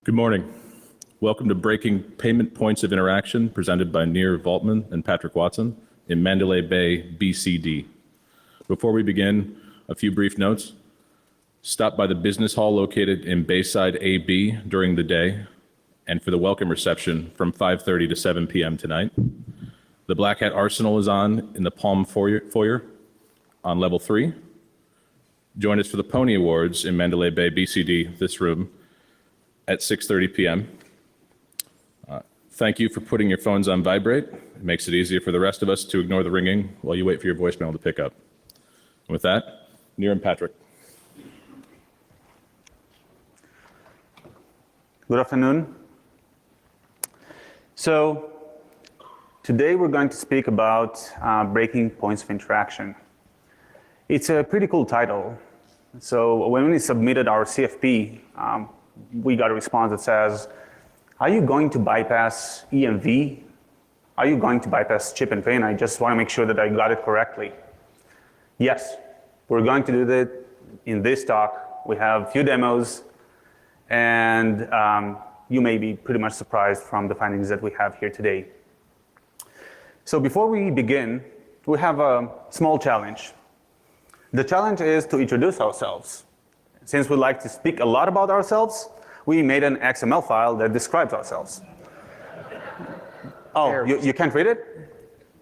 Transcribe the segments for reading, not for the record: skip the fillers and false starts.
Good morning. Welcome to Breaking Payment Points of Interaction, presented by Nir Valtman and Patrick Watson in Mandalay Bay, BCD. Before we begin, a few brief notes. Stop by the business hall located in Bayside AB during the day and for the welcome reception from 5:30 to 7 p.m. tonight. The Black Hat Arsenal is on in the Palm foyer on level 3. Join us for the Pony Awards in Mandalay Bay, BCD, this room, at 6:30 p.m. Thank you for putting your phones on vibrate. It makes it easier for the rest of us to ignore the ringing while you wait for your voicemail to pick up. And with that, Nir and Patrick. Good afternoon. So today we're going to speak about breaking points of interaction. It's a pretty cool title. So when we submitted our CFP, we got a response that says, are you going to bypass EMV? Are you going to bypass chip and pin? I just want to make sure that I got it correctly. Yes, we're going to do that in this talk. We have a few demos, and you may be pretty much surprised from the findings that we have here today. So before we begin, we have a small challenge. The challenge is to introduce ourselves. Since we like to speak a lot about ourselves, we made an XML file that describes ourselves. Oh, you can't read it?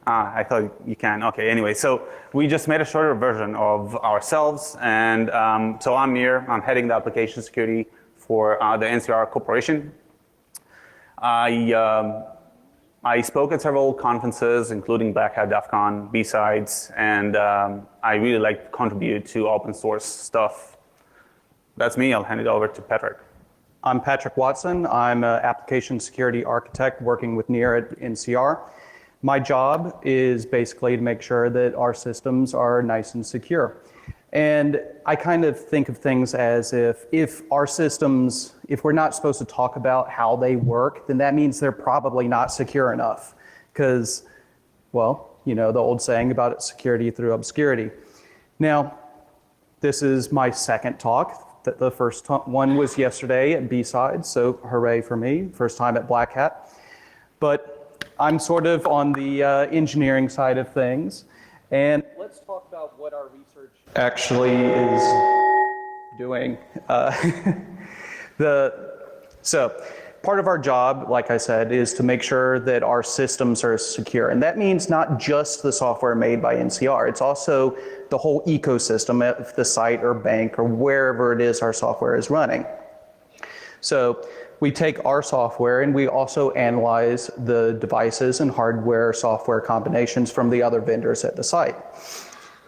I thought you can. Okay, anyway, so we just made a shorter version of ourselves. And so I'm Nir. I'm heading the application security for the NCR Corporation. I spoke at several conferences, including Black Hat, DEF CON, B-Sides, and I really like to contribute to open source stuff. That's me. I'll hand it over to Patrick. I'm Patrick Watson. I'm an application security architect working with Nir at NCR. My job is basically to make sure that our systems are nice and secure. And I kind of think of things as if our systems, if we're not supposed to talk about how they work, then that means they're probably not secure enough. Because, well, you know, the old saying about it, security through obscurity. Now, this is my second talk. The first one was yesterday at B-Side, so hooray for me, first time at Black Hat. But I'm sort of on the engineering side of things. And let's talk about what our research actually is doing. So part of our job, like I said, is to make sure that our systems are secure. And that means not just the software made by NCR, it's also the whole ecosystem of the site or bank or wherever it is our software is running. So we take our software and we also analyze the devices and hardware software combinations from the other vendors at the site.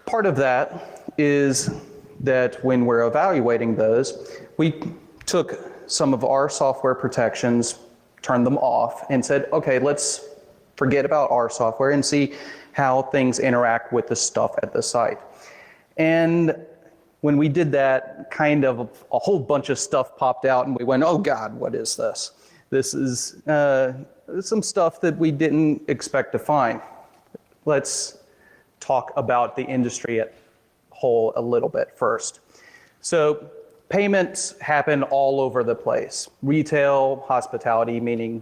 Part of that is that when we're evaluating those, we took some of our software protections, turned them off, and said, okay, let's forget about our software and see how things interact with the stuff at the site. And when we did that, kind of a whole bunch of stuff popped out, and we went, oh God, what is this? This is some stuff that we didn't expect to find. Let's talk about the industry at whole a little bit first. So payments happen all over the place. Retail, hospitality, meaning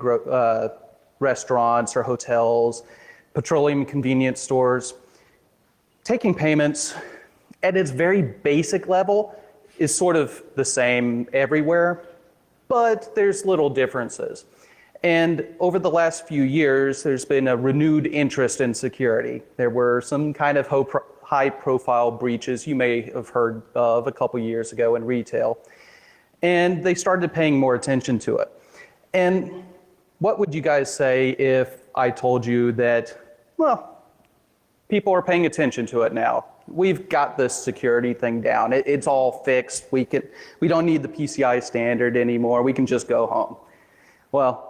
restaurants or hotels, petroleum convenience stores. Taking payments at its very basic level is sort of the same everywhere, but there's little differences. And over the last few years, there's been a renewed interest in security. There were some kind of high-profile breaches you may have heard of a couple years ago in retail, and they started paying more attention to it. And what would you guys say if I told you that, well, people are paying attention to it now? We've got this security thing down. It's all fixed. We don't need the PCI standard anymore. We can just go home. Well,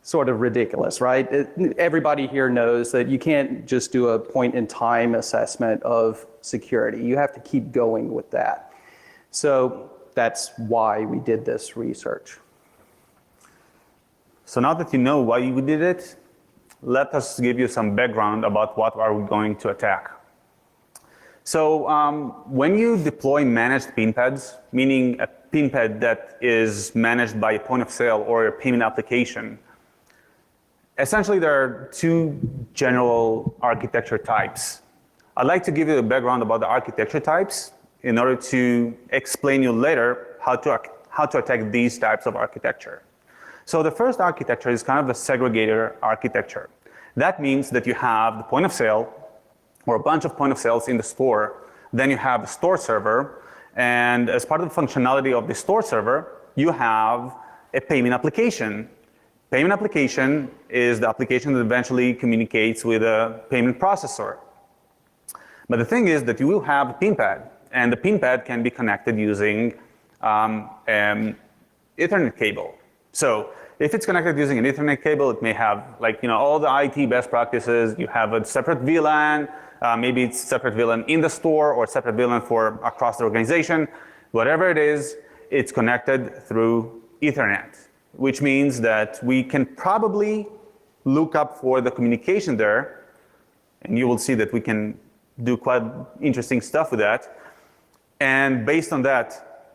sort of ridiculous, right? Everybody here knows that you can't just do a point-in-time assessment of security. You have to keep going with that. So that's why we did this research. So now that you know why we did it, let us give you some background about what are we going to attack. So when you deploy managed pin pads, meaning PIN pad that is managed by a point of sale or a payment application, essentially there are two general architecture types. I'd like to give you a background about the architecture types in order to explain you later how to attack these types of architecture. So the first architecture is kind of the segregator architecture. That means that you have the point of sale or a bunch of point of sales in the store. Then you have a store server. And as part of the functionality of the store server, you have a payment application. Payment application is the application that eventually communicates with a payment processor. But the thing is that you will have a PIN pad, and the PIN pad can be connected using an Ethernet cable. So if it's connected using an Ethernet cable, it may have all the IT best practices. You have a separate VLAN. Maybe it's separate VLAN in the store or separate VLAN for across the organization. Whatever it is, it's connected through Ethernet, which means that we can probably look up for the communication there, and you will see that we can do quite interesting stuff with that. And based on that,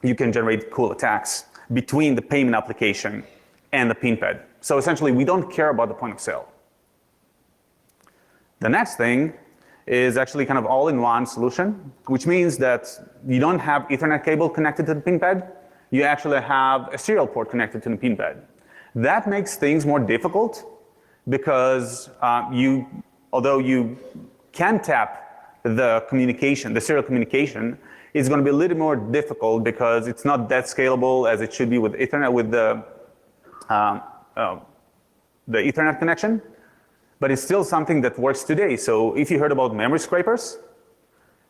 you can generate cool attacks between the payment application and the PIN pad. So essentially, we don't care about the point of sale. The next thing is actually kind of all-in-one solution, which means that you don't have Ethernet cable connected to the PIN pad. You actually have a serial port connected to the PIN pad. That makes things more difficult because although you can tap the communication, the serial communication, it's going to be a little more difficult because it's not that scalable as it should be with Ethernet, with the Ethernet connection. But it's still something that works today. So if you heard about memory scrapers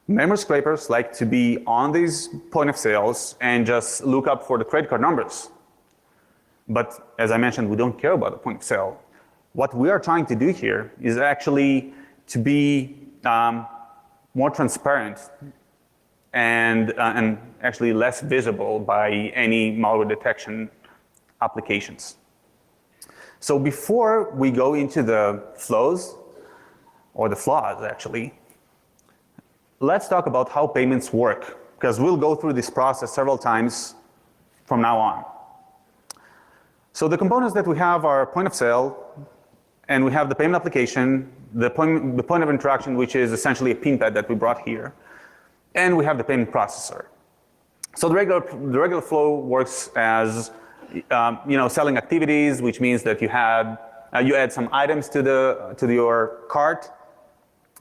like to be on these point of sales and just look up for the credit card numbers. But as I mentioned, we don't care about the point of sale. What we are trying to do here is actually to be more transparent and actually less visible by any malware detection applications. So before we go into the flows, or the flaws actually, let's talk about how payments work, because we'll go through this process several times from now on. So the components that we have are point of sale, and we have the payment application, the point of interaction, which is essentially a PIN pad that we brought here, and we have the payment processor. So the regular flow works as selling activities, which means that you add some items to your cart,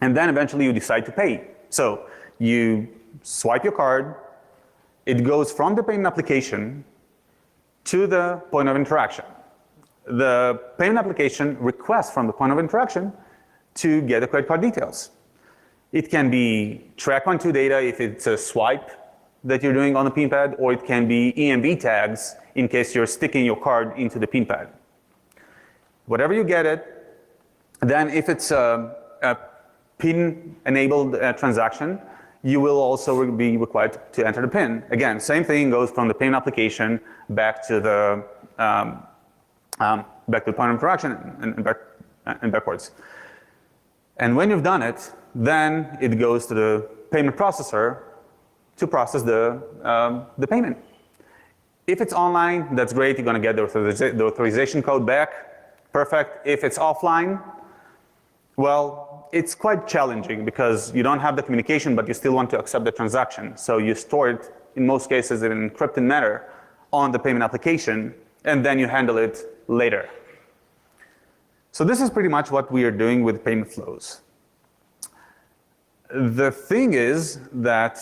and then eventually you decide to pay. So you swipe your card, it goes from the payment application to the point of interaction. The payment application requests from the point of interaction to get the credit card details. It can be track-on-to data if it's a swipe that you're doing on the PIN pad, or it can be EMV tags in case you're sticking your card into the PIN pad. Whatever you get it, then if it's a PIN-enabled transaction, you will also be required to enter the PIN. Again, same thing goes from the payment application back to the point of interaction and backwards. And when you've done it, then it goes to the payment processor to process the payment. If it's online, that's great. You're going to get the authorization code back. Perfect. If it's offline, well, it's quite challenging because you don't have the communication, but you still want to accept the transaction. So you store it, in most cases, in an encrypted manner on the payment application, and then you handle it later. So this is pretty much what we are doing with payment flows. The thing is that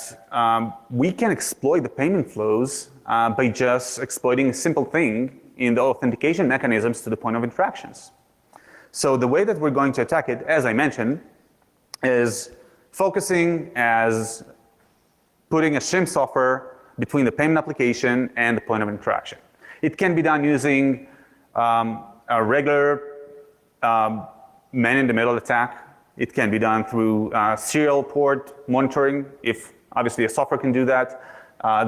we can exploit the payment flows by just exploiting a simple thing in the authentication mechanisms to the point of interactions. So the way that we're going to attack it, as I mentioned, is focusing as putting a shim software between the payment application and the point of interaction. It can be done using a regular man-in-the-middle attack. It can be done through serial port monitoring. If obviously a software can do that,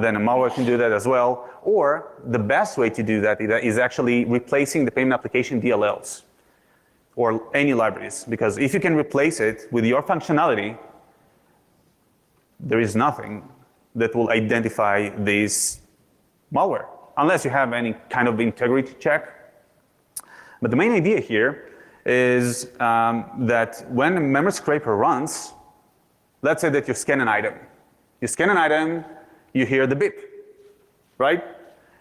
then a malware can do that as well. Or the best way to do that is actually replacing the payment application DLLs or any libraries. Because if you can replace it with your functionality, there is nothing that will identify these malware, unless you have any kind of integrity check. But the main idea here is that when a memory scraper runs, let's say that you scan an item. You scan an item, you hear the beep, right?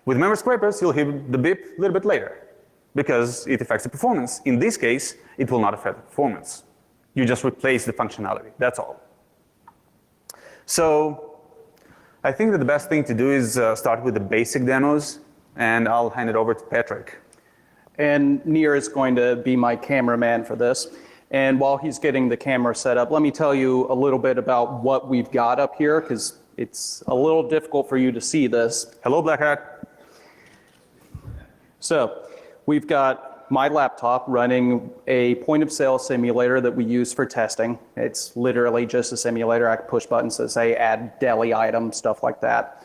With memory scrapers, you'll hear the beep a little bit later because it affects the performance. In this case, it will not affect the performance. You just replace the functionality, that's all. So I think that the best thing to do is start with the basic demos, and I'll hand it over to Patrick. And Nir is going to be my cameraman for this. And while he's getting the camera set up, let me tell you a little bit about what we've got up here, because it's a little difficult for you to see this. Hello, Black Hat. So we've got my laptop running a point of sale simulator that we use for testing. It's literally just a simulator. I can push buttons that say add deli item, stuff like that.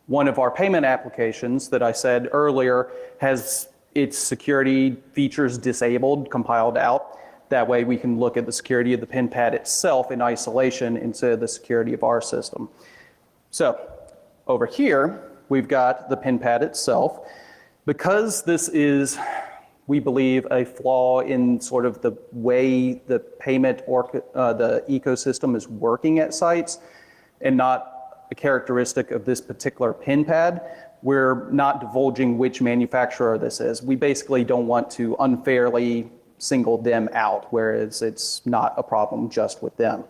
One of our payment applications that I said earlier has its security features disabled, compiled out. That way we can look at the security of the pin pad itself in isolation instead of the security of our system. So over here, we've got the pin pad itself. Because this is, we believe, a flaw in sort of the way the payment or the ecosystem is working at sites and not a characteristic of this particular pin pad, we're not divulging which manufacturer this is. We basically don't want to unfairly single them out, whereas it's not a problem just with them.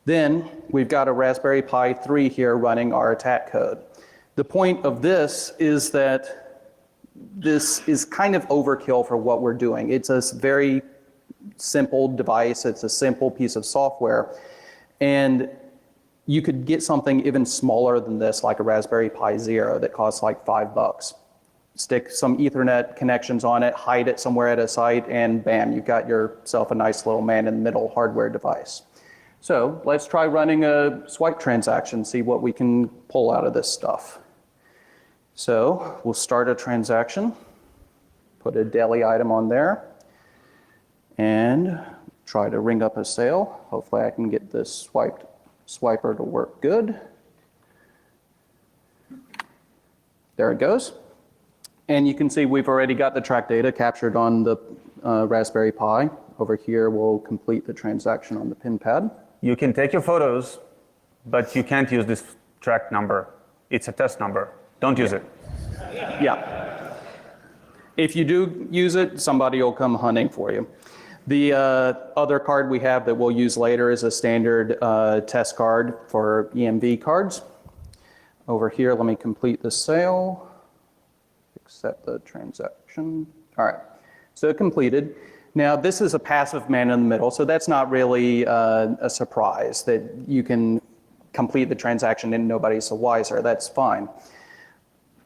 Then we've got a Raspberry Pi 3 here running our attack code. The point of this is that this is kind of overkill for what we're doing. It's a very simple device. It's a simple piece of software. And you could get something even smaller than this, like a Raspberry Pi Zero that costs like $5. Stick some Ethernet connections on it, hide it somewhere at a site, and bam, you've got yourself a nice little man-in-the-middle hardware device. So let's try running a swipe transaction, see what we can pull out of this stuff. So we'll start a transaction, put a deli item on there, and try to ring up a sale. Hopefully I can get this swiper to work good. There it goes. And you can see we've already got the track data captured on the Raspberry Pi. Over here, we'll complete the transaction on the pin pad. You can take your photos, but you can't use this track number. It's a test number. Don't use it. Yeah. If you do use it, somebody will come hunting for you. The other card we have that we'll use later is a standard test card for EMV cards. Over here, let me complete the sale. Accept the transaction. All right, so completed. Now this is a passive man in the middle, so that's not really a surprise that you can complete the transaction and nobody's the wiser. That's fine.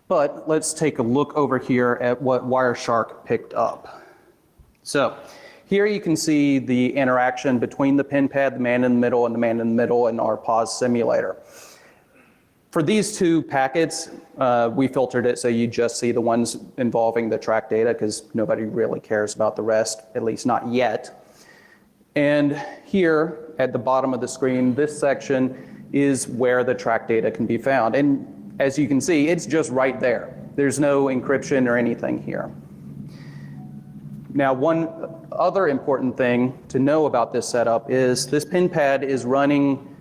But let's take a look over here at what Wireshark picked up. So here you can see the interaction between the pin pad, the man in the middle, and the man in the middle in our pause simulator. For these two packets, we filtered it so you just see the ones involving the track data because nobody really cares about the rest, at least not yet. And here at the bottom of the screen, this section is where the track data can be found. And as you can see, it's just right there. There's no encryption or anything here. Now, one other important thing to know about this setup is this pin pad is running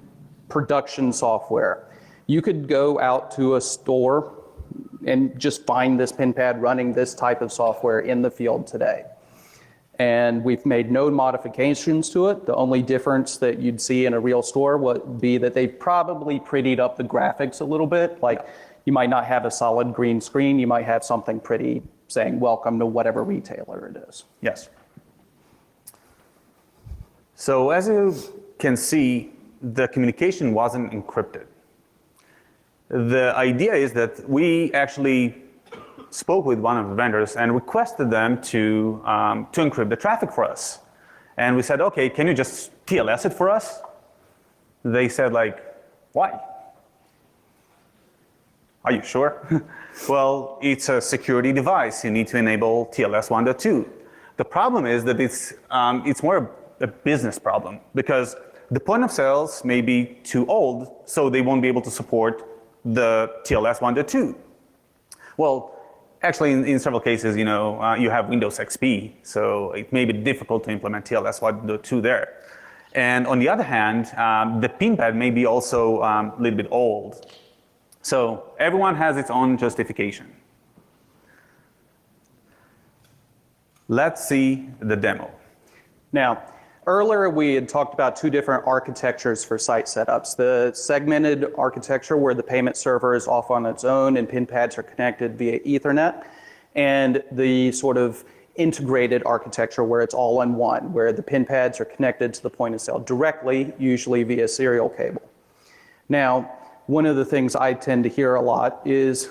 production software. You could go out to a store and just find this pin pad running this type of software in the field today. And we've made no modifications to it. The only difference that you'd see in a real store would be that they've probably prettied up the graphics a little bit. Like you might not have a solid green screen. You might have something pretty saying welcome to whatever retailer it is. Yes. So as you can see, the communication wasn't encrypted. The idea is that we actually spoke with one of the vendors and requested them to encrypt the traffic for us. And we said, okay, can you just TLS it for us? They said like, why? Are you sure? Well, it's a security device. You need to enable TLS 1.2. The problem is that it's more a business problem because the point of sales may be too old, so they won't be able to support the TLS 1.2. Well, actually, in several cases, you have Windows XP, so it may be difficult to implement TL. That's why the two there. And on the other hand, the pin pad may be also a little bit old. So everyone has its own justification. Let's see the demo. Now, earlier we had talked about two different architectures for site setups. The segmented architecture where the payment server is off on its own and pin pads are connected via Ethernet, and the sort of integrated architecture where it's all in one, where the pin pads are connected to the point of sale directly, usually via serial cable. Now, one of the things I tend to hear a lot is,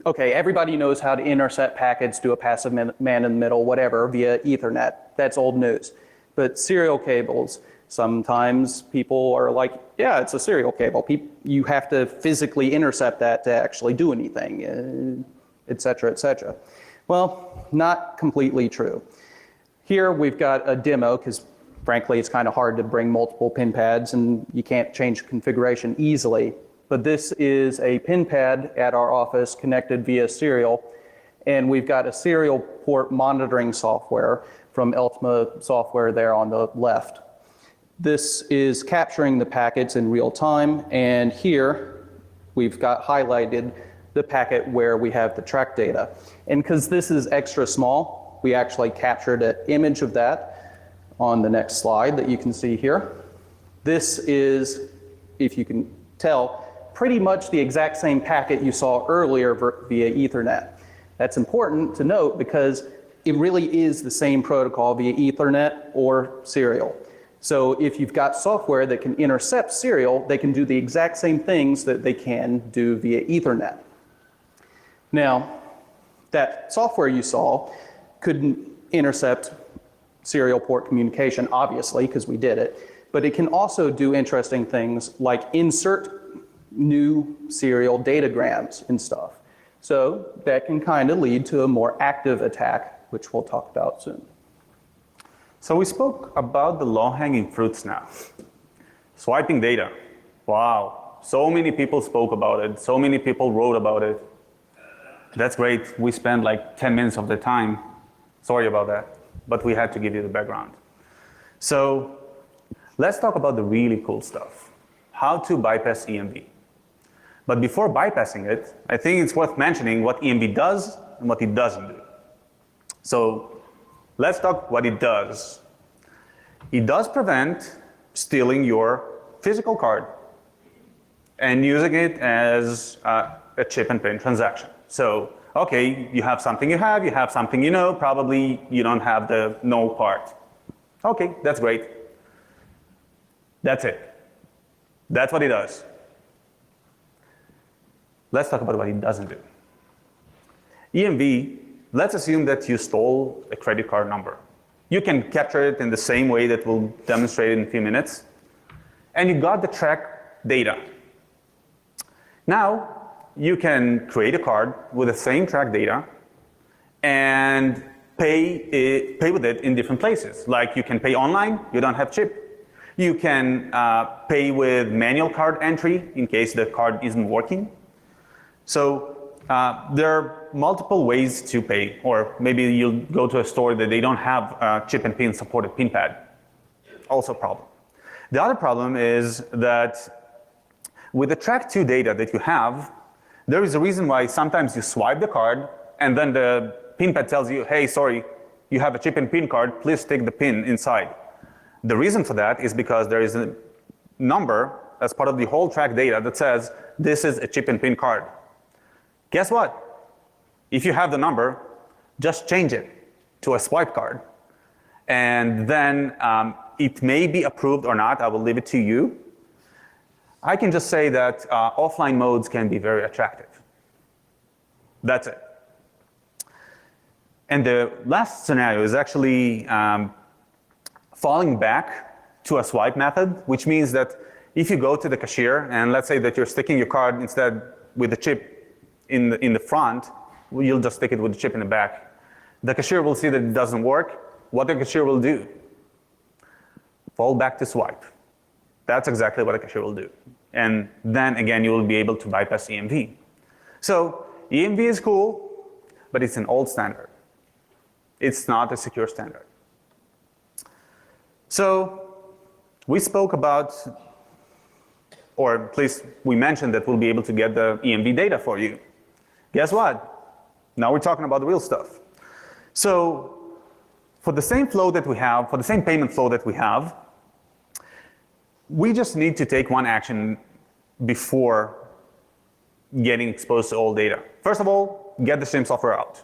okay, everybody knows how to intercept packets, do a passive man in the middle, whatever, via Ethernet. That's old news. But serial cables, sometimes people are like, yeah, it's a serial cable. You have to physically intercept that to actually do anything, et cetera, et cetera. Well, not completely true. Here we've got a demo, because frankly, it's kind of hard to bring multiple pin pads and you can't change configuration easily. But this is a pin pad at our office connected via serial, and we've got a serial port monitoring software from Ultima software there on the left. This is capturing the packets in real time, and here we've got highlighted the packet where we have the track data. And because this is extra small, we actually captured an image of that on the next slide that you can see here. This is, if you can tell, pretty much the exact same packet you saw earlier via Ethernet. That's important to note because it really is the same protocol via Ethernet or serial. So if you've got software that can intercept serial, they can do the exact same things that they can do via Ethernet. Now, that software you saw couldn't intercept serial port communication, obviously, because we did it, but it can also do interesting things like insert new serial datagrams and stuff. So that can kind of lead to a more active attack, which we'll talk about soon. So we spoke about the low-hanging fruits now. Swiping data. Wow, so many people spoke about it. So many people wrote about it. That's great. We spent like 10 minutes of the time. Sorry about that, but we had to give you the background. So let's talk about the really cool stuff. How to bypass EMV. But before bypassing it, I think it's worth mentioning what EMV does and what it doesn't do. So let's talk what it does. It does prevent stealing your physical card and using it as a chip and pin transaction. So, okay, you have something you have something you know, probably you don't have the no part. Okay, that's great. That's it. That's what it does. Let's talk about what it doesn't do. EMV, let's assume that you stole a credit card number. You can capture it in the same way that we'll demonstrate in a few minutes. And you got the track data. Now, you can create a card with the same track data and pay with it in different places. Like you can pay online, you don't have chip. You can pay with manual card entry in case the card isn't working. So there are multiple ways to pay, or maybe you'll go to a store that they don't have a chip and pin supported pin pad. Also a problem. The other problem is that with the track 2 data that you have, there is a reason why sometimes you swipe the card and then the pin pad tells you, hey, sorry, you have a chip and pin card, please stick the pin inside. The reason for that is because there is a number as part of the whole track data that says this is a chip and pin card. Guess what? If you have the number, just change it to a swipe card. And then it may be approved or not, I will leave it to you. I can just say that offline modes can be very attractive. That's it. And the last scenario is actually falling back to a swipe method, which means that if you go to the cashier and let's say that you're sticking your card instead with the chip in the front, you'll just stick it with the chip in the back. The cashier will see that it doesn't work. What the cashier will do? Fall back to swipe. That's exactly what a cashier will do. And then again, you will be able to bypass EMV. So EMV is cool. but it's an old standard. It's not a secure standard. So we spoke about, or at least we mentioned that we'll be able to get the EMV data for you. Guess what? Now we're talking about the real stuff. So for the same flow that we have, for the same payment flow that we have, we just need to take one action before getting exposed to all data. First of all, get the SIM software out.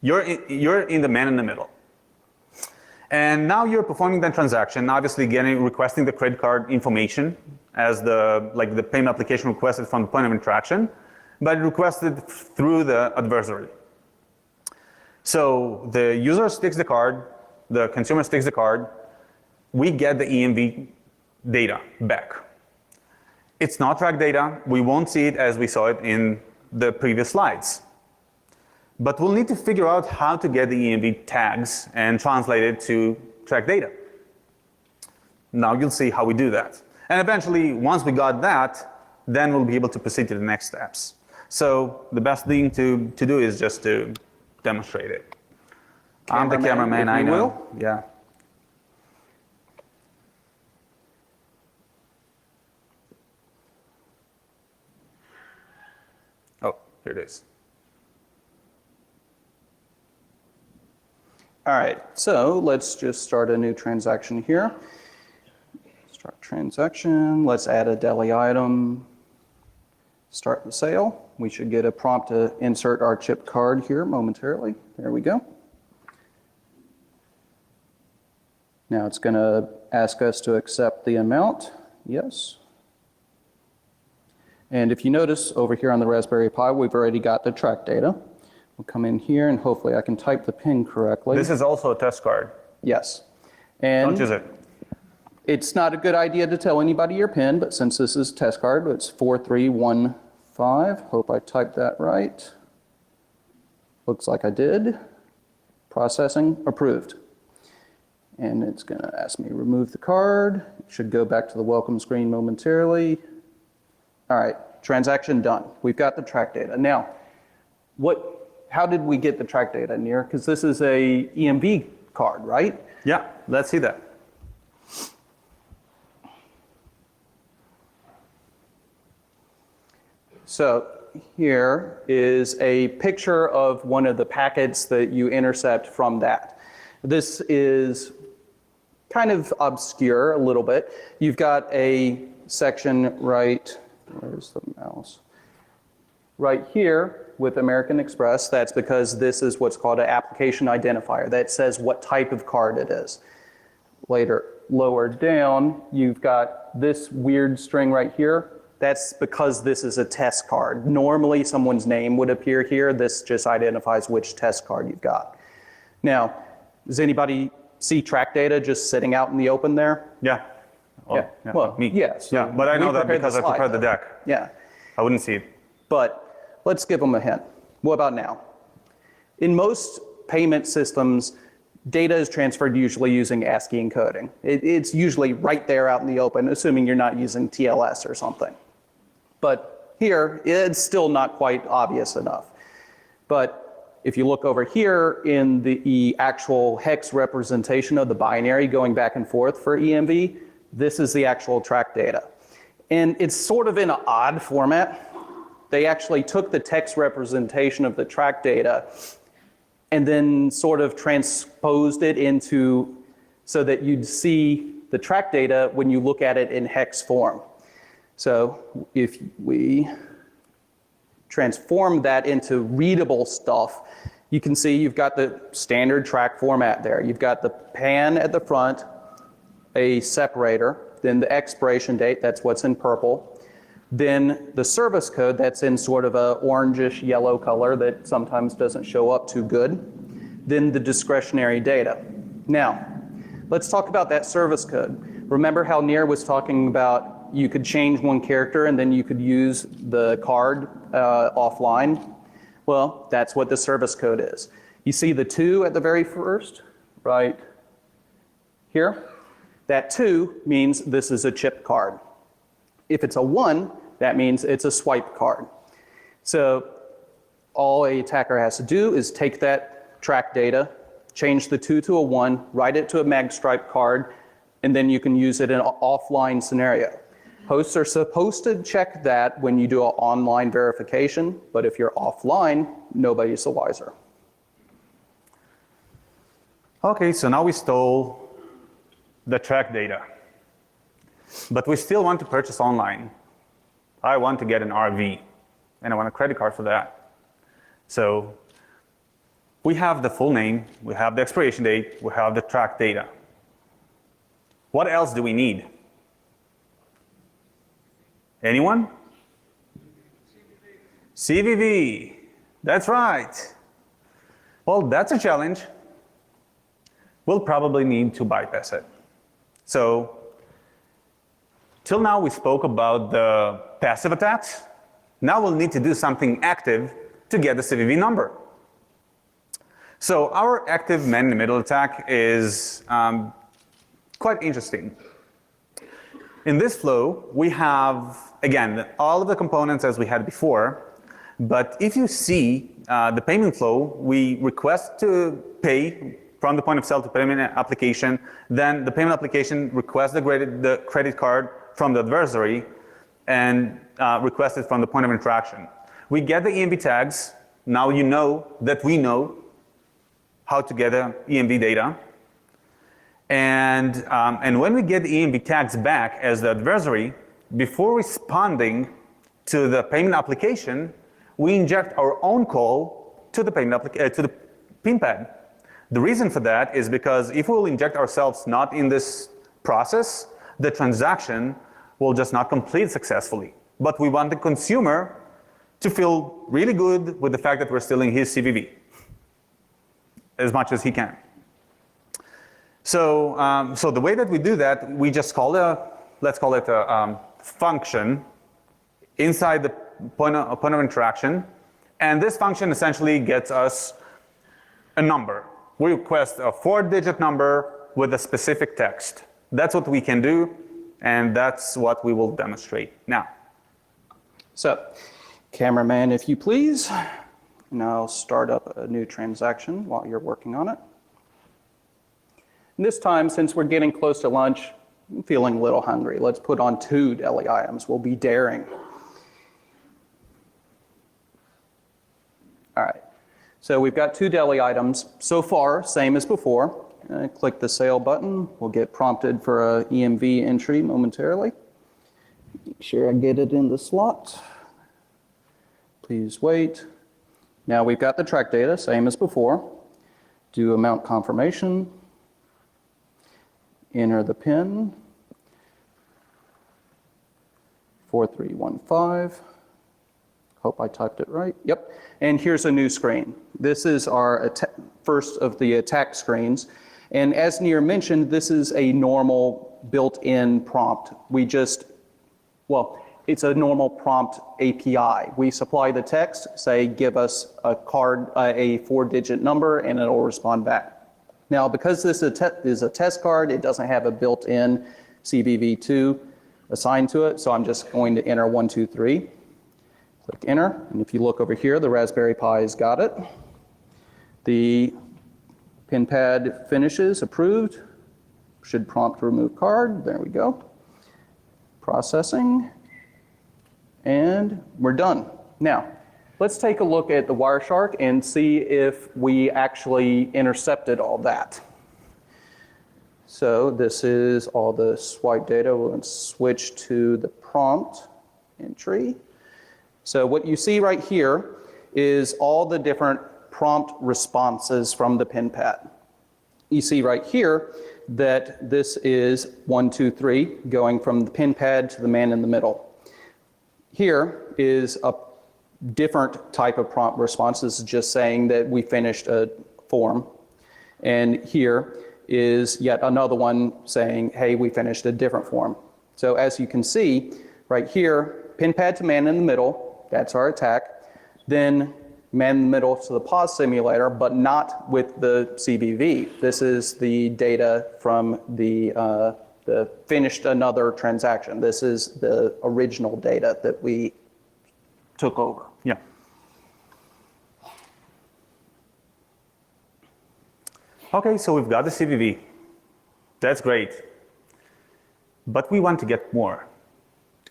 You're in the man in the middle. And now you're performing that transaction, obviously requesting the credit card information as the payment application requested from the point of interaction, but requested through the adversary. So the user sticks the card, the consumer sticks the card, we get the EMV data back. It's not tracked data. We won't see it as we saw it in the previous slides. But we'll need to figure out how to get the EMV tags and translate it to tracked data. Now you'll see how we do that. And eventually, once we got that, then we'll be able to proceed to the next steps. So the best thing to do is just to demonstrate it. I'm the cameraman, I know. Yeah. Oh, here it is. All right, so let's just start a new transaction here. Start transaction, let's add a deli item. Start the sale. We should get a prompt to insert our chip card here momentarily. There we go. Now it's going to ask us to accept the amount. Yes. And if you notice over here on the Raspberry Pi, we've already got the track data. We'll come in here and hopefully I can type the PIN correctly. This is also a test card. Yes. And don't use it. It's not a good idea to tell anybody your PIN, but since this is a test card, it's 4315. Hope I typed that right. Looks like I did. Processing approved. And it's going to ask me to remove the card. It should go back to the welcome screen momentarily. All right, transaction done. We've got the track data. Now, how did we get the track data, Nir? Because this is a EMV card, right? Yeah, let's see that. So here is a picture of one of the packets that you intercept from that. This is kind of obscure a little bit. You've got a section right, where's the mouse? Right here with American Express. That's because this is what's called an application identifier that says what type of card it is. Lower down, you've got this weird string right here. That's because this is a test card. Normally someone's name would appear here. This just identifies which test card you've got. Now, does anybody see track data just sitting out in the open there? Yeah. Oh, Yeah. Well, me. yes. Yeah, but I know that because I prepared the deck. Yeah. I wouldn't see it. But let's give them a hint. What about now? In most payment systems, data is transferred usually using ASCII encoding. It's usually right there out in the open, assuming you're not using TLS or something. But here, it's still not quite obvious enough. But if you look over here in the actual hex representation of the binary going back and forth for EMV, this is the actual track data. And it's sort of in an odd format. They actually took the text representation of the track data and then sort of transposed it into so that you'd see the track data when you look at it in hex form. So if we transform that into readable stuff, you can see you've got the standard track format there. You've got the pan at the front, a separator, then the expiration date, that's what's in purple, then the service code, that's in sort of a orangish yellow color that sometimes doesn't show up too good, then the discretionary data. Now, let's talk about that service code. Remember how Nir was talking about you could change one character and then you could use the card offline? Well, that's what the service code is. You see the 2 at the very first, right here? That 2 means this is a chip card. If it's a 1, that means it's a swipe card. So All a attacker has to do is take that track data, change the 2 to a 1, write it to a magstripe card, and then you can use it in an offline scenario. Hosts are supposed to check that when you do an online verification, but if you're offline, nobody's the wiser. Okay, so now we stole the track data, but we still want to purchase online. I want to get an RV, and I want a credit card for that. So we have the full name, we have the expiration date, we have the track data. What else do we need? Anyone? CVV. That's right. Well, that's a challenge. We'll probably need to bypass it. So, till now we spoke about the passive attacks. Now we'll need to do something active to get the CVV number. So our active man-in-the-middle attack is quite interesting. In this flow, we have, again, all of the components as we had before, but if you see the payment flow, we request to pay from the point of sale to payment application, then the payment application requests the credit card from the adversary and requests it from the point of interaction. We get the EMV tags. Now you know that we know how to get the EMV data. And when we get the EMV tags back as the adversary, before responding to the payment application, we inject our own call to the to the PIN pad. The reason for that is because if we will inject ourselves not in this process, the transaction will just not complete successfully. But we want the consumer to feel really good with the fact that we're stealing his CVV as much as he can. So, so the way that we do that, we just call let's call it a function inside the point of interaction. And this function essentially gets us a number. We request a 4-digit number with a specific text. That's what we can do, and that's what we will demonstrate now. So, cameraman, if you please. And I'll start up a new transaction while you're working on it. And this time, since we're getting close to lunch, I'm feeling a little hungry. Let's put on 2 deli items. We'll be daring. All right. So we've got 2 deli items. So far, same as before. Click the sale button. We'll get prompted for a EMV entry momentarily. Make sure I get it in the slot. Please wait. Now we've got the track data, same as before. Do amount confirmation. Enter the PIN. 4315. Hope I typed it right. Yep. And here's a new screen. This is our first of the attack screens. And as Nir mentioned, this is a normal built-in prompt. It's a normal prompt API. We supply the text, say, give us a card, a 4-digit number, and it'll respond back. Now, because this is a test card, it doesn't have a built-in CVV2 assigned to it, so I'm just going to enter 123. Click enter, and if you look over here, the Raspberry Pi's got it. The PIN pad finishes, approved. Should prompt remove card, there we go. Processing, and we're done. Now, let's take a look at the Wireshark and see if we actually intercepted all that. So this is all the swipe data. We'll switch to the prompt entry. So what you see right here is all the different prompt responses from the PIN pad. You see right here that this is 1, 2, 3 going from the PIN pad to the man in the middle. Here is a different type of prompt response. This is just saying that we finished a form. And here is yet another one saying, hey, we finished a different form. So as you can see, right here, PIN pad to man in the middle, that's our attack. Then man in the middle to the pause simulator, but not with the CVV. This is the data from the finished another transaction. This is the original data that we took over. Yeah. Okay, so we've got the CVV. That's great. But we want to get more.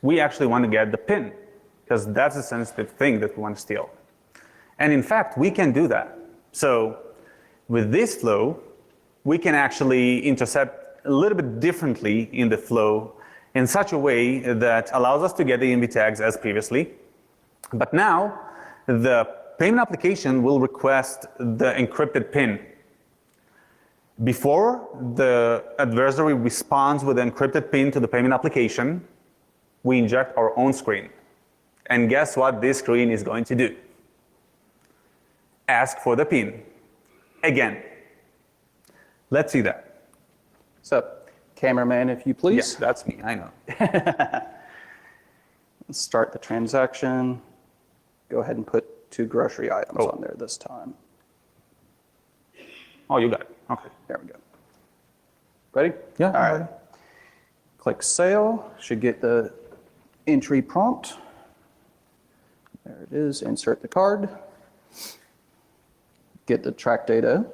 We actually want to get the PIN, because that's a sensitive thing that we want to steal. And in fact, we can do that. So with this flow, we can actually intercept a little bit differently in the flow in such a way that allows us to get the ENV tags as previously. But now, the payment application will request the encrypted PIN. Before the adversary responds with the encrypted PIN to the payment application, we inject our own screen. And guess what this screen is going to do? Ask for the PIN. Again. Let's see that. So, cameraman, if you please. Yes, that's me, I know. Let's start the transaction. Go ahead and put 2 grocery items on there this time. Oh, you got it. Okay. There we go. Ready? Yeah. All right. Click sale. Should get the entry prompt. There it is. Insert the card. Get the track data.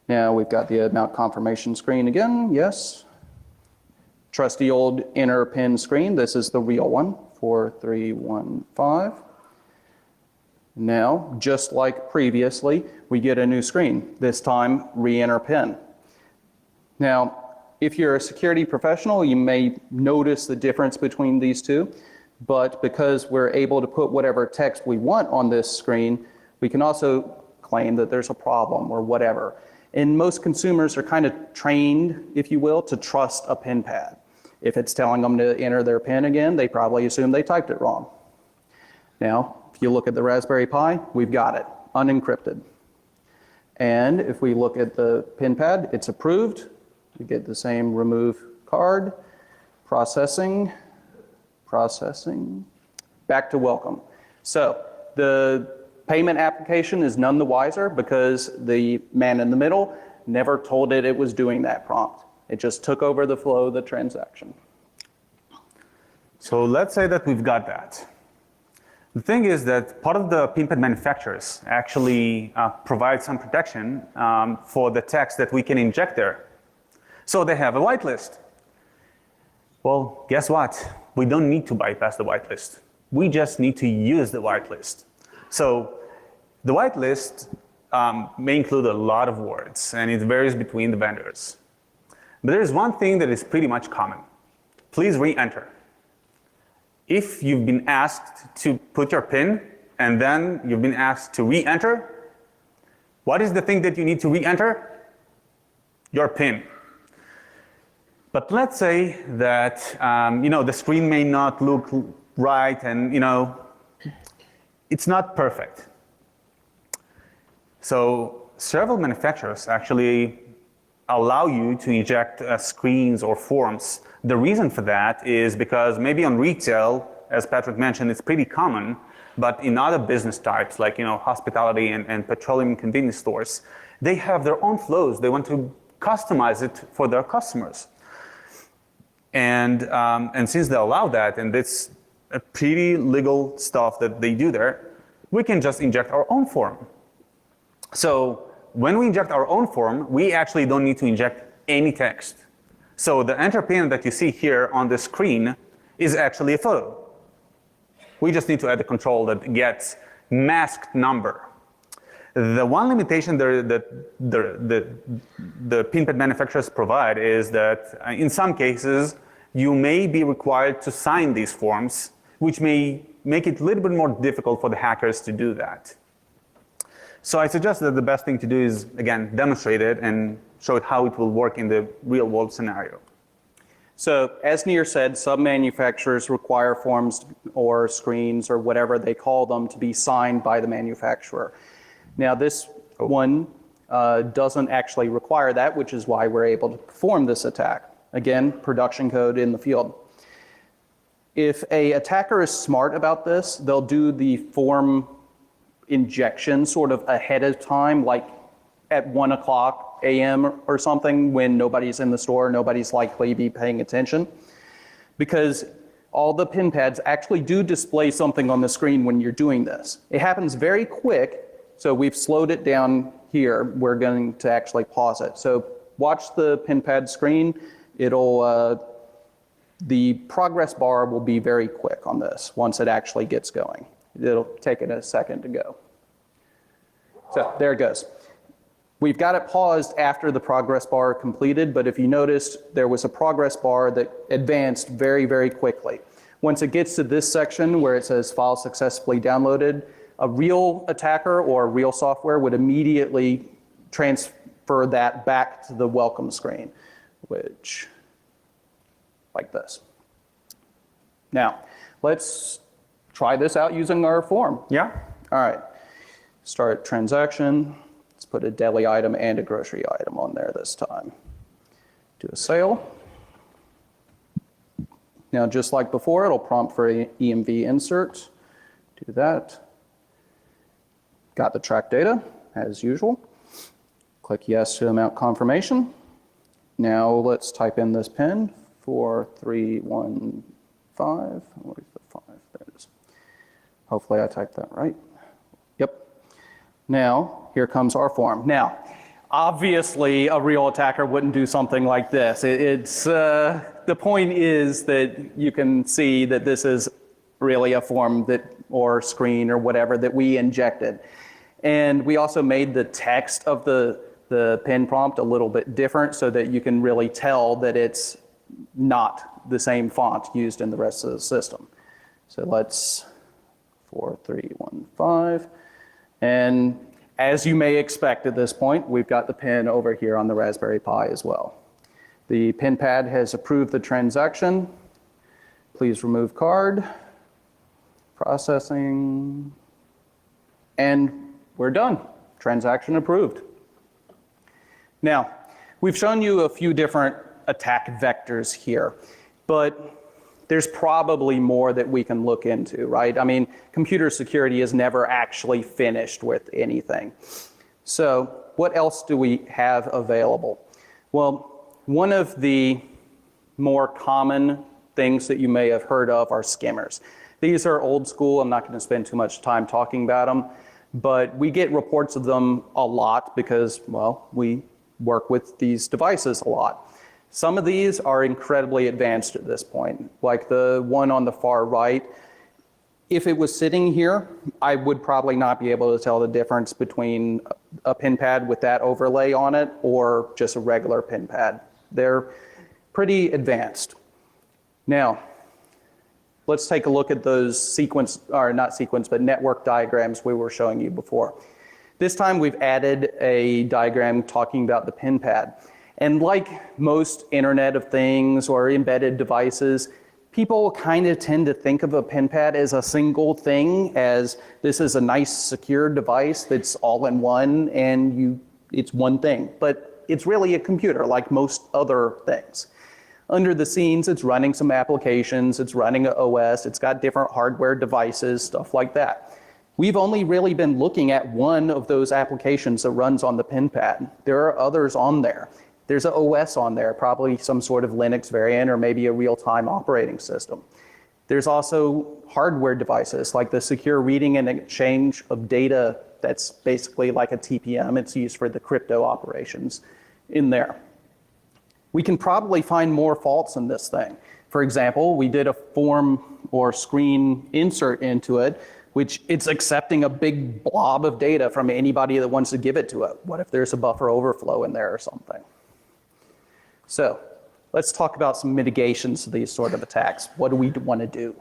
Now we've got the amount confirmation screen again. Yes. Trusty old enter PIN screen. This is the real one. 4315. Now, just like previously, we get a new screen. This time, re-enter PIN. Now, if you're a security professional, you may notice the difference between these two, but because we're able to put whatever text we want on this screen, we can also claim that there's a problem or whatever. And most consumers are kind of trained, if you will, to trust a PIN pad. If it's telling them to enter their PIN again, they probably assume they typed it wrong. Now, if you look at the Raspberry Pi, we've got it, unencrypted. And if we look at the PIN pad, it's approved. We get the same remove card, processing, back to welcome. So the payment application is none the wiser because the man in the middle never told it was doing that prompt. It just took over the flow of the transaction. So let's say that we've got that. The thing is that part of the PIN pad manufacturers actually provide some protection for the text that we can inject there. So they have a whitelist. Well, guess what? We don't need to bypass the whitelist. We just need to use the whitelist. So the whitelist may include a lot of words, and it varies between the vendors. But there is one thing that is pretty much common. Please re-enter. If you've been asked to put your PIN and then you've been asked to re-enter, what is the thing that you need to re-enter? Your PIN. But let's say that the screen may not look right and it's not perfect. So several manufacturers actually allow you to inject screens or forms. The reason for that is because maybe on retail, as Patrick mentioned, it's pretty common, but in other business types like hospitality and petroleum convenience stores, they have their own flows. They want to customize it for their customers. And since they allow that, and it's a pretty legal stuff that they do there, we can just inject our own form. So when we inject our own form, we actually don't need to inject any text. So the enter PIN that you see here on the screen is actually a photo. We just need to add a control that gets masked number. The one limitation that the PIN pad manufacturers provide is that in some cases, you may be required to sign these forms, which may make it a little bit more difficult for the hackers to do that. So I suggest that the best thing to do is, again, demonstrate it and show it how it will work in the real world scenario. So as Nir said, some manufacturers require forms or screens or whatever they call them to be signed by the manufacturer. Now this one doesn't actually require that, which is why we're able to perform this attack. Again, production code in the field. If an attacker is smart about this, they'll do the form injection sort of ahead of time, like at 1:00 a.m. or something when nobody's in the store, nobody's likely to be paying attention. Because all the PIN pads actually do display something on the screen when you're doing this. It happens very quick, so we've slowed it down here, we're going to actually pause it. So watch the pin pad screen. The progress bar will be very quick on this once it actually gets going. It'll take it a second to go. So there it goes. We've got it paused after the progress bar completed, but if you noticed, there was a progress bar that advanced very, very quickly. Once it gets to this section where it says file successfully downloaded, a real attacker or real software would immediately transfer that back to the welcome screen, which, like this. Now, let's try this out using our form. Yeah. All right, start transaction. Let's put a deli item and a grocery item on there this time. Do a sale. Now, just like before, it'll prompt for an EMV insert. Do that. Got the track data, as usual. Click yes to amount confirmation. Now, let's type in this PIN, 4315. Where's the 5? There it is. Hopefully I typed that right. Yep. Now, here comes our form. Now, obviously, a real attacker wouldn't do something like this. The point is that you can see that this is really a form or screen or whatever that we injected. And we also made the text of the PIN prompt a little bit different so that you can really tell that it's not the same font used in the rest of the system. So let's 4315. And as you may expect at this point, we've got the PIN over here on the Raspberry Pi as well. The PIN pad has approved the transaction. Please remove card. Processing. And we're done. Transaction approved. Now, we've shown you a few different attack vectors here, but there's probably more that we can look into, right? I mean, computer security is never actually finished with anything. So what else do we have available? Well, one of the more common things that you may have heard of are skimmers. These are old school. I'm not going to spend too much time talking about them, but we get reports of them a lot because, well, we work with these devices a lot. Some of these are incredibly advanced at this point, like the one on the far right. If it was sitting here, I would probably not be able to tell the difference between a pin pad with that overlay on it or just a regular pin pad. They're pretty advanced. Now, let's take a look at those network diagrams we were showing you before. This time we've added a diagram talking about the pin pad. And like most Internet of Things or embedded devices, people kind of tend to think of a pin pad as a single thing, as this is a nice secure device that's all in one and it's one thing. But it's really a computer like most other things. Under the scenes, it's running some applications, it's running an OS, it's got different hardware devices, stuff like that. We've only really been looking at one of those applications that runs on the pin pad. There are others on there. There's an OS on there, probably some sort of Linux variant or maybe a real-time operating system. There's also hardware devices like the secure reading and exchange of data that's basically like a TPM. It's used for the crypto operations in there. We can probably find more faults in this thing. For example, we did a form or screen insert into it, which it's accepting a big blob of data from anybody that wants to give it to it. What if there's a buffer overflow in there or something? So let's talk about some mitigations to these sort of attacks. What do we want to do?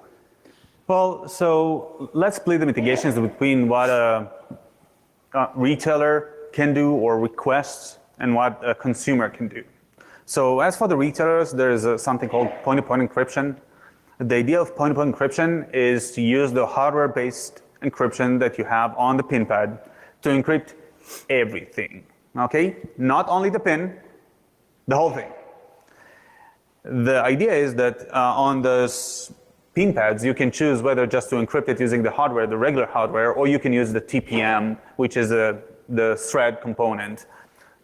Well, so let's split the mitigations between what a retailer can do or requests and what a consumer can do. So as for the retailers, there's something called point-to-point encryption. The idea of point-to-point encryption is to use the hardware-based encryption that you have on the pin pad to encrypt everything, okay? Not only the pin, the whole thing. The idea is that on the pin pads, you can choose whether just to encrypt it using the hardware, the regular hardware, or you can use the TPM, which is the thread component.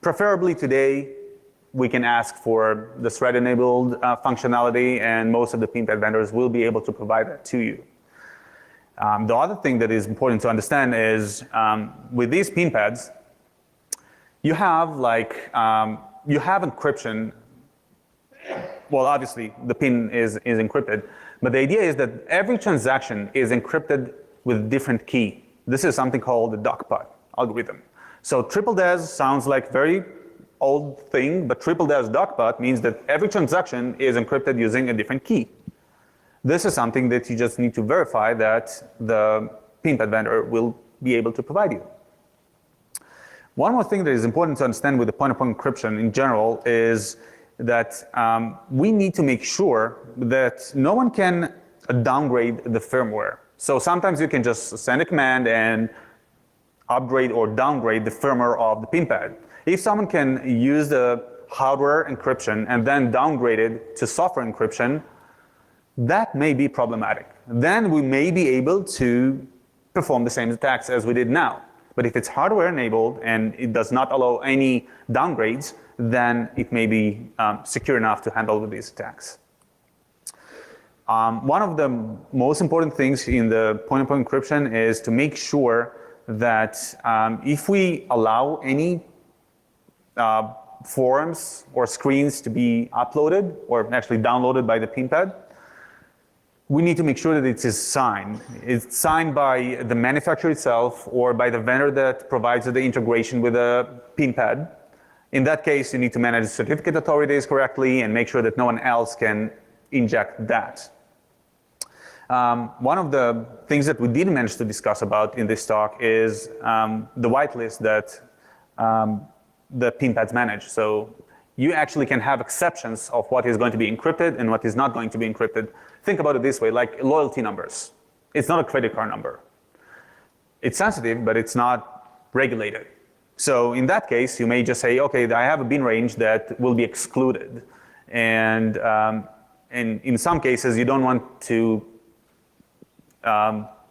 Preferably today, we can ask for the thread-enabled functionality, and most of the pin pad vendors will be able to provide that to you. The other thing that is important to understand is with these pin pads, you have you have encryption. Well, obviously the PIN is encrypted, but the idea is that every transaction is encrypted with a different key. This is something called the DocPut algorithm. So triple DES sounds like very old thing, but triple DES DocPut means that every transaction is encrypted using a different key. This is something that you just need to verify that the PIN pad vendor will be able to provide you. One more thing that is important to understand with the point-to-point encryption in general is that we need to make sure that no one can downgrade the firmware. So sometimes you can just send a command and upgrade or downgrade the firmware of the PIN pad. If someone can use the hardware encryption and then downgrade it to software encryption, that may be problematic. Then we may be able to perform the same attacks as we did now. But if it's hardware enabled and it does not allow any downgrades, then it may be secure enough to handle with these attacks. One of the most important things in the point-to-point encryption is to make sure that if we allow any forms or screens to be uploaded or actually downloaded by the PIN pad, we need to make sure that it is signed. It's signed by the manufacturer itself or by the vendor that provides the integration with the PIN pad. In that case, you need to manage certificate authorities correctly and make sure that no one else can inject that. One of the things that we didn't manage to discuss about in this talk is the whitelist that the PIN pads manage. So you actually can have exceptions of what is going to be encrypted and what is not going to be encrypted. Think about it this way, like loyalty numbers. It's not a credit card number. It's sensitive, but it's not regulated. So in that case, you may just say, okay, I have a bin range that will be excluded. And in some cases, you don't want to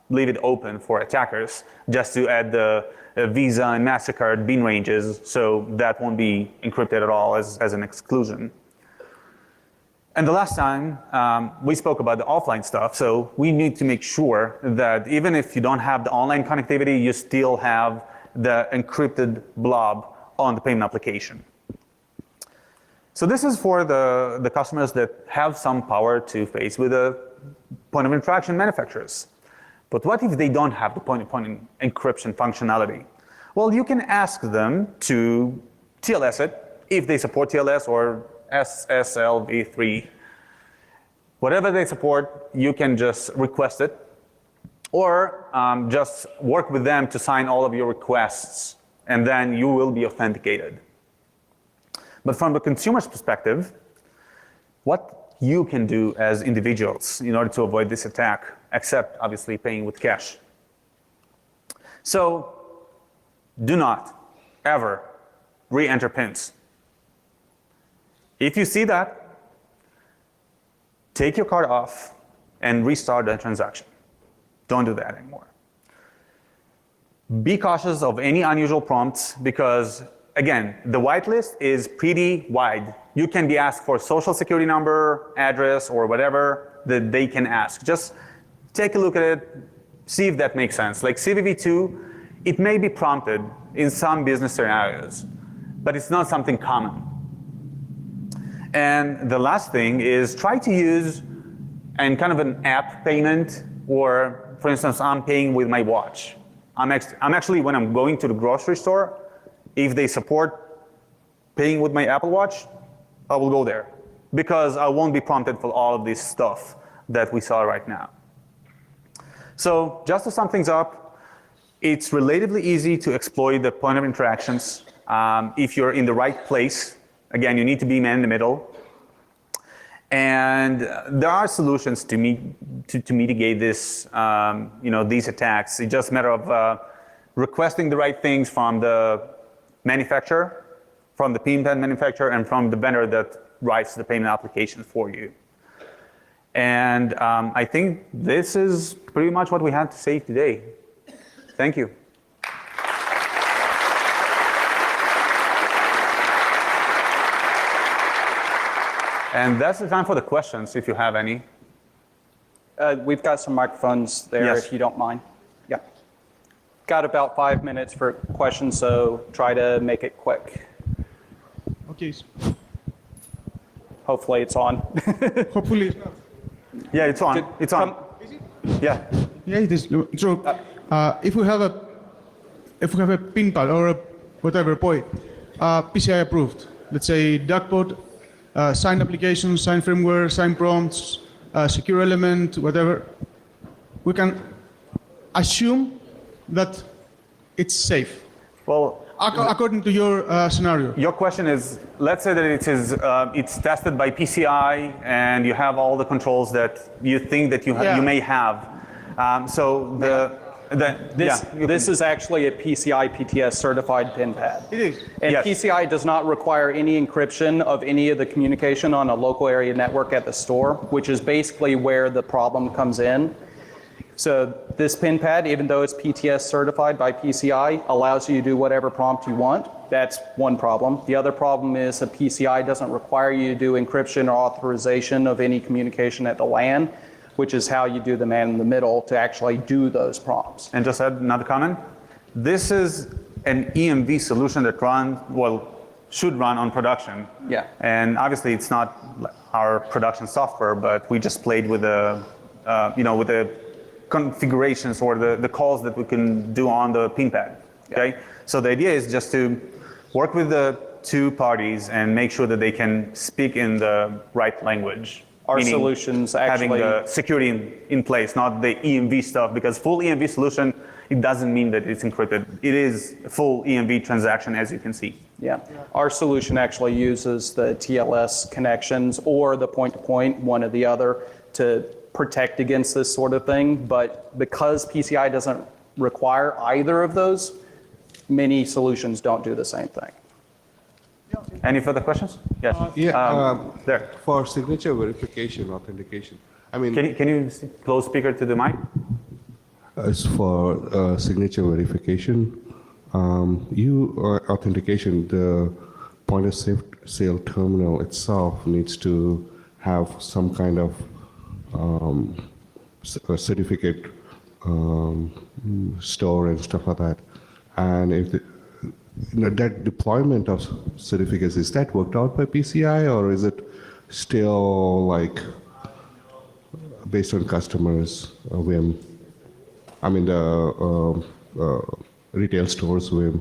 leave it open for attackers just to add the Visa and MasterCard bin ranges, so that won't be encrypted at all as an exclusion. And the last time, we spoke about the offline stuff, so we need to make sure that even if you don't have the online connectivity, you still have the encrypted blob on the payment application. So this is for the customers that have some power to face with the point of interaction manufacturers. But what if they don't have the point-to-point encryption functionality? Well, you can ask them to TLS it, if they support TLS or SSL-v3. Whatever they support, you can just request it, or just work with them to sign all of your requests, and then you will be authenticated. But from the consumer's perspective, what you can do as individuals in order to avoid this attack, except obviously paying with cash. So do not ever re-enter PINs. If you see that, take your card off and restart that transaction. Don't do that anymore. Be cautious of any unusual prompts because, again, the whitelist is pretty wide. You can be asked for social security number, address, or whatever that they can ask. Just take a look at it, see if that makes sense. Like CVV2, it may be prompted in some business scenarios, but it's not something common. And the last thing is try to use kind of an app payment, or for instance, I'm paying with my watch. I'm actually, when I'm going to the grocery store, if they support paying with my Apple Watch, I will go there because I won't be prompted for all of this stuff that we saw right now. So just to sum things up, it's relatively easy to exploit the point of interactions if you're in the right place. Again, you need to be man in the middle. And there are solutions to mitigate this, these attacks. It's just a matter of requesting the right things from the manufacturer, from the PIN pad manufacturer, and from the vendor that writes the payment application for you. And I think this is pretty much what we had to say today. Thank you. And that's the time for the questions, if you have any. We've got some microphones there, Yes. if you don't mind. Yeah. got about 5 minutes for questions, so try to make it quick. Okay, Hopefully it's on. hopefully it's not. Yeah, it's on. It's on. Yeah. Yeah, it is. So, if we have a pin pad or a whatever POI, PCI approved, let's say DuckPod, signed applications, signed firmware, signed prompts, secure element, whatever, we can assume that it's safe. Well, According to your scenario. your question is, let's say that it's tested by PCI and you have all the controls that you think that you may have. This is actually a PCI PTS certified pin pad. It is. And Yes. PCI does not require any encryption of any of the communication on a local area network at the store, which is basically where the problem comes in. So this pin pad, even though it's PTS certified by PCI, allows you to do whatever prompt you want. That's one problem. The other problem is that PCI doesn't require you to do encryption or authorization of any communication at the LAN, which is how you do the man in the middle to actually do those prompts. And just add another comment. This is an EMV solution that should run on production. Yeah. And obviously it's not our production software, but we just played with the configurations or the calls that we can do on the pin pad. Okay. So the idea is just to work with the two parties and make sure that they can speak in the right language. Our Meaning solutions having actually, the security in place, not the EMV stuff, because full EMV solution, it doesn't mean that it's encrypted. It is a full EMV transaction, as you can see. yeah. Our solution actually uses the TLS connections or the point-to-point, one or the other, to protect against this sort of thing. But because PCI doesn't require either of those, many solutions don't do the same thing. Any further questions? Yes. There. For signature verification, authentication. I mean, Can you close speaker to the mic? it's for signature verification. Authentication, the point of sale terminal itself needs to have some kind of a certificate store and stuff like that. And if that deployment of certificates, is that worked out by PCI, or is it still like based on customers' whim? I mean, the retail stores' whim,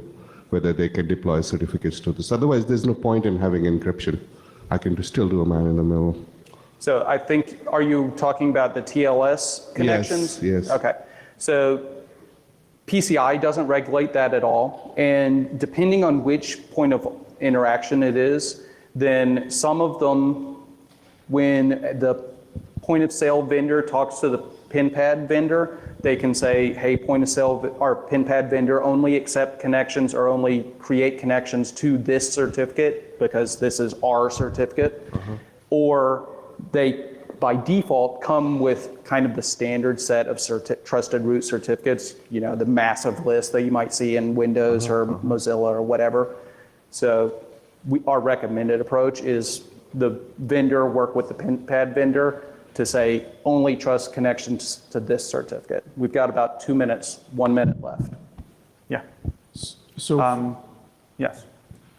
whether they can deploy certificates to this. Otherwise, there's no point in having encryption. I can still do a man in the middle. So I think, are you talking about the TLS connections? Yes. Okay. So PCI doesn't regulate that at all. And depending on which point of interaction it is, then some of them, when the point of sale vendor talks to the pin pad vendor, they can say, hey, point of sale or pin pad vendor, only accept connections or only create connections to this certificate because this is our certificate. Or they, by default, come with kind of the standard set of trusted root certificates, you know, the massive list that you might see in Windows or Mozilla or whatever. So our recommended approach is the vendor work with the pin pad vendor to say only trust connections to this certificate. We've got about 2 minutes, 1 minute left. Yeah. So, Yes.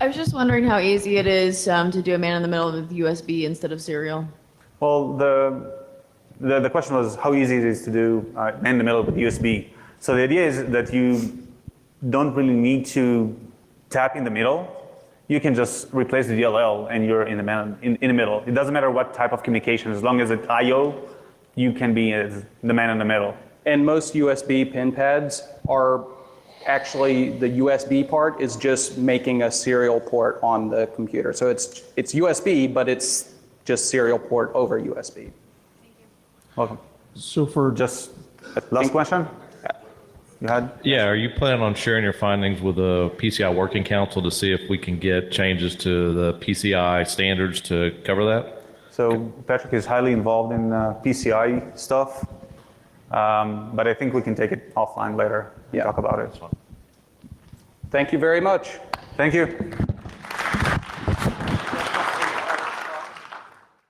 I was just wondering how easy it is to do a man in the middle with USB instead of serial. Well, the question was how easy it is to do man in the middle with USB. So the idea is that you don't really need to tap in the middle. You can just replace the DLL and you're in the middle. It doesn't matter what type of communication, as long as it's I/O, you can be as the man in the middle. And most USB pin pads are actually, the USB part is just making a serial port on the computer. So it's USB, but it's just serial port over USB. Welcome. so for Just last question? You had? Yeah, are you planning on sharing your findings with the PCI Working Council to see if we can get changes to the PCI standards to cover that? So Patrick is highly involved in PCI stuff, but I think we can take it offline later and Yeah. talk about it. Thank you very much. Thank you.